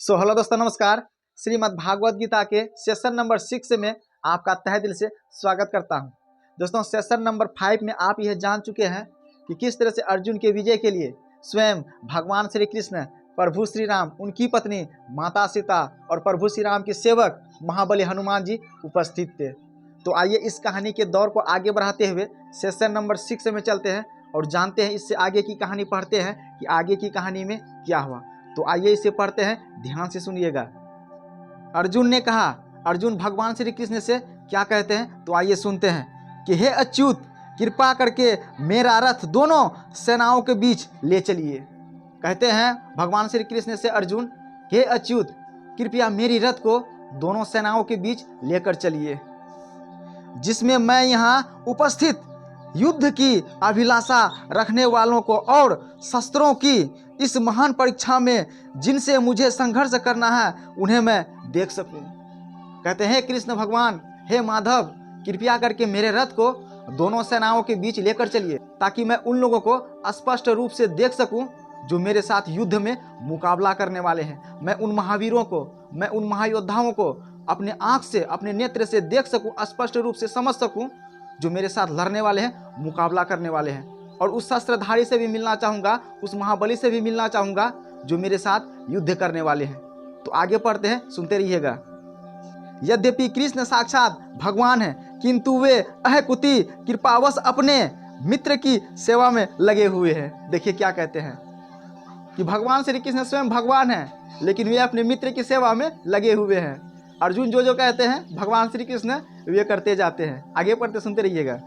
Hello दोस्तों, नमस्कार। श्रीमद् भागवत गीता के सेशन नंबर 6 में आपका तहे दिल से स्वागत करता हूं। दोस्तों, सेशन नंबर 5 में आप यह जान चुके हैं कि किस तरह से अर्जुन के विजय के लिए स्वयं भगवान श्री कृष्ण, प्रभु श्री राम, उनकी पत्नी माता सीता और प्रभु श्री राम के सेवक महाबली हनुमान जी उपस्थित थे। तो आइए इस कहानी के दौर को आगे बढ़ाते हुए सेशन नंबर 6 में चलते हैं और जानते हैं, इससे आगे की कहानी पढ़ते हैं कि आगे की कहानी में क्या हुआ। तो आइए इसे पढ़ते हैं, ध्यान से सुनिएगा। अर्जुन ने कहा, अर्जुन भगवान श्री कृष्ण से क्या कहते हैं तो आइए सुनते हैं कि हे अच्युत, कृपा करके मेरा रथ दोनों सेनाओं के बीच ले चलिए। कहते हैं भगवान श्री कृष्ण से अर्जुन, हे अच्युत, कृपया मेरी रथ को दोनों सेनाओं के बीच लेकर चलिए, जिसमें मैं यहाँ उपस्थित युद्ध की अभिलाषा रखने वालों को और शस्त्रों की इस महान परीक्षा में जिनसे मुझे संघर्ष करना है उन्हें मैं देख सकूं। कहते हैं कृष्ण भगवान, हे माधव, कृपया करके मेरे रथ को दोनों सेनाओं के बीच लेकर चलिए, ताकि मैं उन लोगों को स्पष्ट रूप से देख सकूं जो मेरे साथ युद्ध में मुकाबला करने वाले हैं। मैं उन महावीरों को, मैं उन महायोद्धाओं को अपने आँख से, अपने नेत्र से देख सकूं, स्पष्ट रूप से समझ सकूं जो मेरे साथ लड़ने वाले हैं, मुकाबला करने वाले हैं। और उस शस्त्रधारी से भी मिलना चाहूँगा, उस महाबली से भी मिलना चाहूँगा जो मेरे साथ युद्ध करने वाले हैं। तो आगे पढ़ते हैं, सुनते रहिएगा। यद्यपि कृष्ण साक्षात भगवान हैं, किंतु वे अहकुति कृपावश अपने मित्र की सेवा में लगे हुए हैं। देखिए क्या कहते हैं कि भगवान श्री कृष्ण स्वयं भगवान हैं, लेकिन वे अपने मित्र की सेवा में लगे हुए हैं। अर्जुन जो कहते हैं भगवान श्री कृष्ण वे करते जाते हैं। आगे पढ़ते सुनते रहिएगा।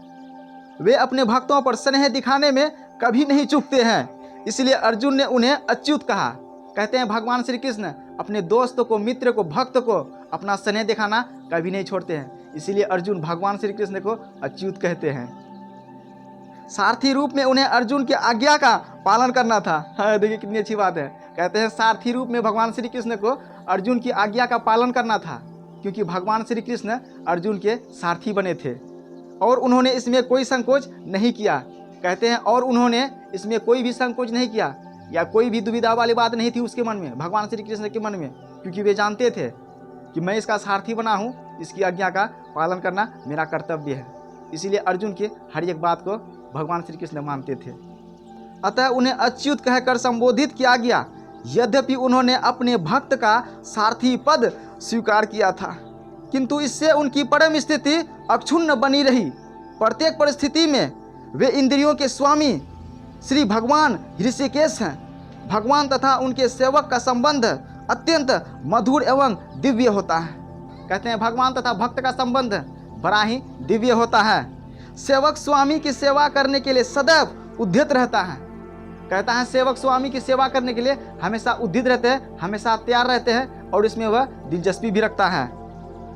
वे अपने भक्तों पर स्नेह दिखाने में कभी नहीं चूकते हैं, इसलिए अर्जुन ने उन्हें अच्युत कहा। कहते हैं भगवान श्री कृष्ण अपने दोस्त को, मित्र को, भक्त को अपना स्नेह दिखाना कभी नहीं छोड़ते हैं, इसीलिए अर्जुन भगवान श्री कृष्ण को अच्युत कहते हैं। सारथी रूप में उन्हें अर्जुन की आज्ञा का पालन करना था। हाँ, देखिए कितनी अच्छी बात है। कहते हैं सारथी रूप में भगवान श्री कृष्ण को अर्जुन की आज्ञा का पालन करना था, क्योंकि भगवान श्री कृष्ण अर्जुन के सारथी बने थे और उन्होंने इसमें कोई संकोच नहीं किया। कहते हैं और उन्होंने इसमें कोई भी संकोच नहीं किया या कोई भी दुविधा वाली बात नहीं थी उसके मन में, भगवान श्री कृष्ण के मन में, क्योंकि वे जानते थे कि मैं इसका सारथी बना हूँ, इसकी आज्ञा का पालन करना मेरा कर्तव्य है। इसीलिए अर्जुन की हर एक बात को भगवान श्री कृष्ण मानते थे। अतः उन्हें अच्युत कहकर संबोधित किया गया। यद्यपि उन्होंने अपने भक्त का सारथी पद स्वीकार किया था, किंतु इससे उनकी परम स्थिति अक्षुण्ण बनी रही। प्रत्येक परिस्थिति में वे इंद्रियों के स्वामी श्री भगवान ऋषिकेश हैं। भगवान तथा उनके सेवक का संबंध अत्यंत मधुर एवं दिव्य होता है। कहते हैं भगवान तथा भक्त का संबंध बड़ा ही दिव्य होता है। सेवक स्वामी की सेवा करने के लिए सदैव उद्यत रहता है। कहता है सेवक स्वामी की सेवा करने के लिए हमेशा उद्यत रहते हैं, हमेशा तैयार रहते हैं और इसमें वह दिलचस्पी भी रखता है।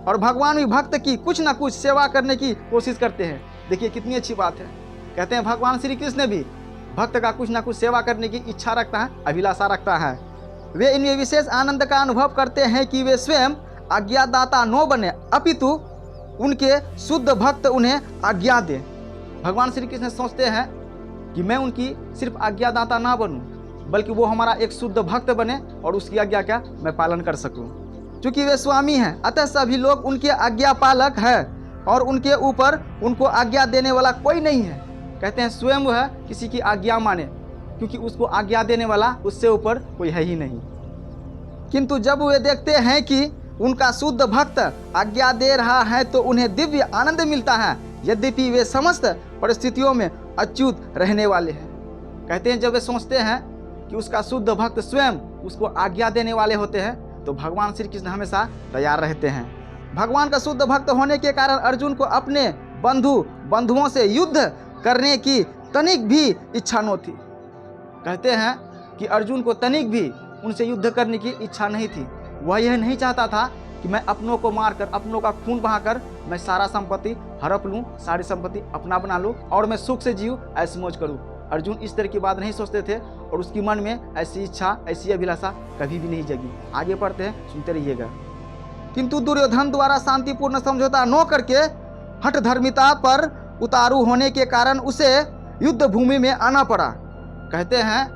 और भगवान भी भक्त की कुछ ना कुछ सेवा करने की कोशिश करते हैं। देखिए कितनी अच्छी बात है। कहते हैं भगवान श्री कृष्ण भी भक्त का कुछ ना कुछ सेवा करने की इच्छा रखता है, अभिलाषा रखता है। वे इनमें विशेष आनंद का अनुभव करते हैं कि वे स्वयं आज्ञादाता न बने, अपितु उनके शुद्ध भक्त उन्हें आज्ञा दे। भगवान श्री कृष्ण सोचते हैं कि मैं उनकी सिर्फ आज्ञादाता ना बनूं, बल्कि वो हमारा एक शुद्ध भक्त बने और उसकी आज्ञा का मैं पालन कर सकूं। क्योंकि वे स्वामी हैं, अतः सभी लोग उनके आज्ञा पालक हैं और उनके ऊपर उनको आज्ञा देने वाला कोई नहीं है। कहते हैं स्वयं वह किसी की आज्ञा माने, क्योंकि उसको आज्ञा देने वाला उससे ऊपर कोई है ही नहीं। किंतु जब वे देखते हैं कि उनका शुद्ध भक्त आज्ञा दे रहा है तो उन्हें दिव्य आनंद मिलता है, यद्यपि वे समस्त परिस्थितियों में अच्युत रहने वाले हैं। कहते हैं जब वे सोचते हैं कि उसका शुद्ध भक्त स्वयं उसको आज्ञा देने वाले होते हैं, तो भगवान श्री कृष्ण हमेशा तैयार रहते हैं। भगवान का शुद्ध भक्त होने के कारण अर्जुन को अपने बंधुओं से युद्ध करने की तनिक भी इच्छा न थी। कहते हैं कि अर्जुन को तनिक भी उनसे युद्ध करने की इच्छा नहीं थी। वह यह नहीं चाहता था कि मैं अपनों को मारकर, अपनों का खून बहाकर मैं सारा संपत्ति हड़प लूँ, सारी संपत्ति अपना बना लूँ और मैं सुख से जीऊँ, ऐश मौज करूँ। अर्जुन इस तरह की बात नहीं सोचते थे और उसकी मन में ऐसी इच्छा, ऐसी अभिलाषा कभी भी नहीं जगी। आगे पढ़ते हैं, सुनते रहिएगा। किंतु दुर्योधन द्वारा शांतिपूर्ण समझौता न करके हठ धर्मिता पर उतारू होने के कारण उसे युद्ध भूमि में आना पड़ा। कहते हैं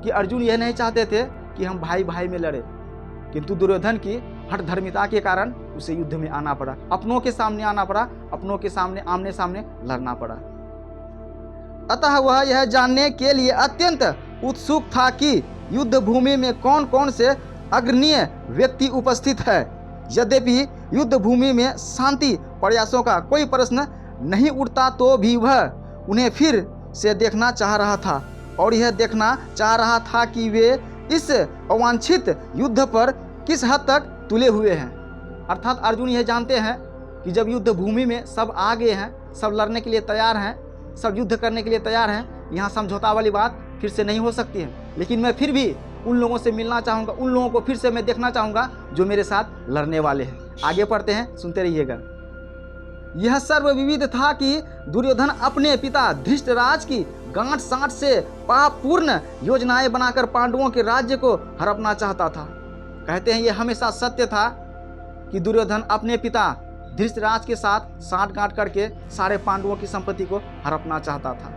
कि अर्जुन यह नहीं चाहते थे कि हम भाई भाई में लड़े, किंतु दुर्योधन की हठधर्मिता के कारण उसे युद्ध में आना पड़ा, अपनों के सामने आना पड़ा, अपनों के सामने आमने सामने लड़ना पड़ा। अतः वह यह जानने के लिए अत्यंत उत्सुक था कि युद्ध भूमि में कौन कौन से अग्रणीय व्यक्ति उपस्थित है। यद्यपि युद्ध भूमि में शांति प्रयासों का कोई प्रश्न नहीं उठता तो भी वह उन्हें फिर से देखना चाह रहा था, और यह देखना चाह रहा था कि वे इस अवांछित युद्ध पर किस हद तक तुले हुए हैं। अर्थात अर्जुन यह जानते हैं कि जब युद्ध भूमि में सब आ गए हैं, सब लड़ने के लिए तैयार हैं, सब युद्ध करने के लिए तैयार हैं, यहाँ समझौता वाली बात फिर से नहीं हो सकती है। लेकिन मैं फिर भी उन लोगों से मिलना चाहूँगा, उन लोगों को फिर से मैं देखना चाहूँगा जो मेरे साथ लड़ने वाले हैं। आगे पढ़ते हैं, सुनते रहिएगा। यह सर्वविदित था कि दुर्योधन अपने पिता धृतराज की गांठ साँठ से पापपूर्ण योजनाएं बनाकर पांडवों के राज्य को हड़पना चाहता था। कहते हैं यह हमेशा सत्य था कि दुर्योधन अपने पिता धृतराज के साथ साठ गांठ करके सारे पांडवों की संपत्ति को हड़पना चाहता था।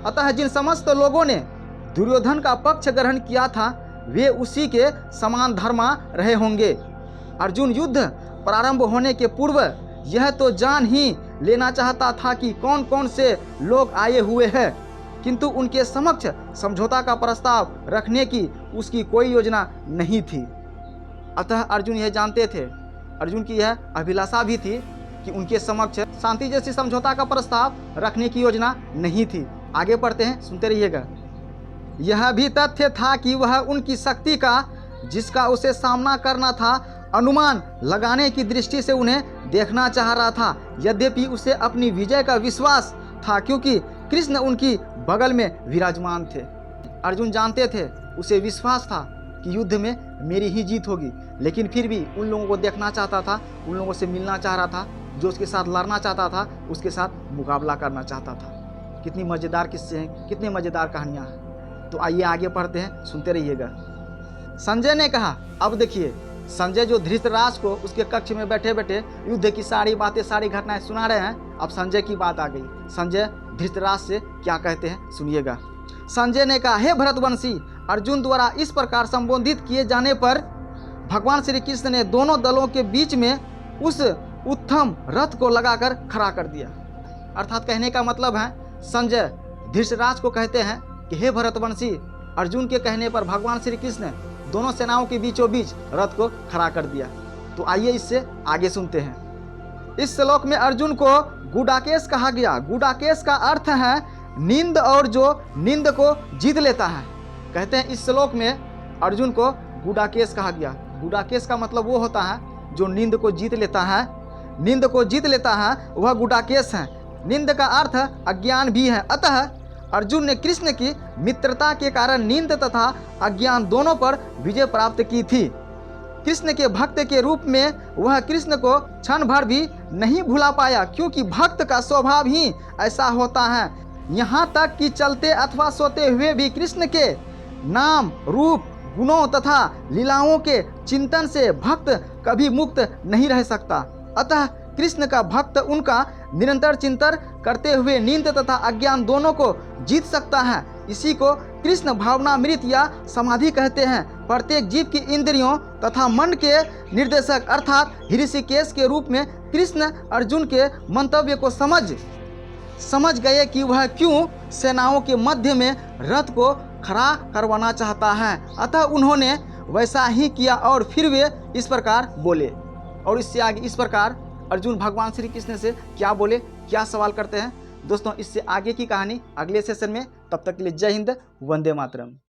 अतः जिन समस्त लोगों ने दुर्योधन का पक्ष ग्रहण किया था वे उसी के समान धर्मा रहे होंगे। अर्जुन युद्ध प्रारंभ होने के पूर्व यह तो जान ही लेना चाहता था कि कौन कौन से लोग आए हुए हैं, किंतु उनके समक्ष समझौता का प्रस्ताव रखने की उसकी कोई योजना नहीं थी। अतः अर्जुन यह जानते थे, अर्जुन की यह अभिलाषा भी थी कि उनके समक्ष शांति जैसी समझौता का प्रस्ताव रखने की योजना नहीं थी। आगे पढ़ते हैं, सुनते रहिएगा। यह भी तथ्य था कि वह उनकी शक्ति का, जिसका उसे सामना करना था, अनुमान लगाने की दृष्टि से उन्हें देखना चाह रहा था। यद्यपि उसे अपनी विजय का विश्वास था क्योंकि कृष्ण उनकी बगल में विराजमान थे। अर्जुन जानते थे, उसे विश्वास था कि युद्ध में मेरी ही जीत होगी, लेकिन फिर भी उन लोगों को देखना चाहता था, उन लोगों से मिलना चाह रहा था, जो उसके साथ लड़ना चाहता था, उसके साथ मुकाबला करना चाहता था। कितनी मज़ेदार किस्से हैं, कितनी मज़ेदार कहानियाँ हैं। तो आइए आगे पढ़ते हैं, सुनते रहिएगा। संजय ने कहा, अब देखिए, संजय जो धृतराज को उसके कक्ष में बैठे बैठे युद्ध की सारी बातें, सारी घटनाएं सुना रहे हैं। अब संजय की बात आ गई। संजय धृतराज से क्या कहते हैं, सुनिएगा। संजय ने कहा, हे भरतवंशी, अर्जुन द्वारा इस प्रकार संबोधित किए जाने पर भगवान श्री कृष्ण ने दोनों दलों के बीच में उस उत्तम रथ को लगाकर खड़ा कर दिया। अर्थात कहने का मतलब है, संजय धृतराज को कहते हैं कि हे भरतवंशी, अर्जुन के कहने पर भगवान श्री कृष्ण ने दोनों सेनाओं के बीचों बीच रथ को खड़ा कर दिया। तो आइए इससे आगे सुनते हैं। इस श्लोक में अर्जुन को गुडाकेश कहा गया। गुडाकेश का अर्थ है नींद, और जो नींद को जीत लेता है। कहते हैं इस श्लोक में अर्जुन को गुडाकेश कहा गया। गुडाकेश का मतलब वो होता है जो नींद को जीत लेता है। नींद को जीत लेता है वह गुडाकेश है। नींद का अर्थ अज्ञान भी है। अतः अर्जुन ने कृष्ण की मित्रता के कारण नींद तथा अज्ञान दोनों पर विजय प्राप्त की थी। कृष्ण के भक्त के रूप में वह कृष्ण को क्षण भर भी नहीं भुला पाया, क्योंकि भक्त का स्वभाव ही ऐसा होता है। यहाँ तक कि चलते अथवा सोते हुए भी कृष्ण के नाम, रूप, गुणों तथा लीलाओं के चिंतन से भक्त कभी मुक्त नहीं रह सकता। अतः कृष्ण का भक्त उनका निरंतर चिंतन करते हुए नींद तथा अज्ञान दोनों को जीत सकता है। इसी को कृष्ण भावनामृत या समाधि कहते हैं। प्रत्येक जीव की इंद्रियों तथा मन के निर्देशक अर्थात ऋषिकेश के रूप में कृष्ण अर्जुन के मंतव्य को समझ गए कि वह क्यों सेनाओं के मध्य में रथ को खड़ा करवाना चाहता है। अतः उन्होंने वैसा ही किया और फिर वे इस प्रकार बोले। और इससे आगे इस प्रकार अर्जुन भगवान श्री कृष्ण से क्या बोले, क्या सवाल करते हैं, दोस्तों इससे आगे की कहानी अगले सेशन में। तब तक के लिए जय हिंद, वंदे मातरम।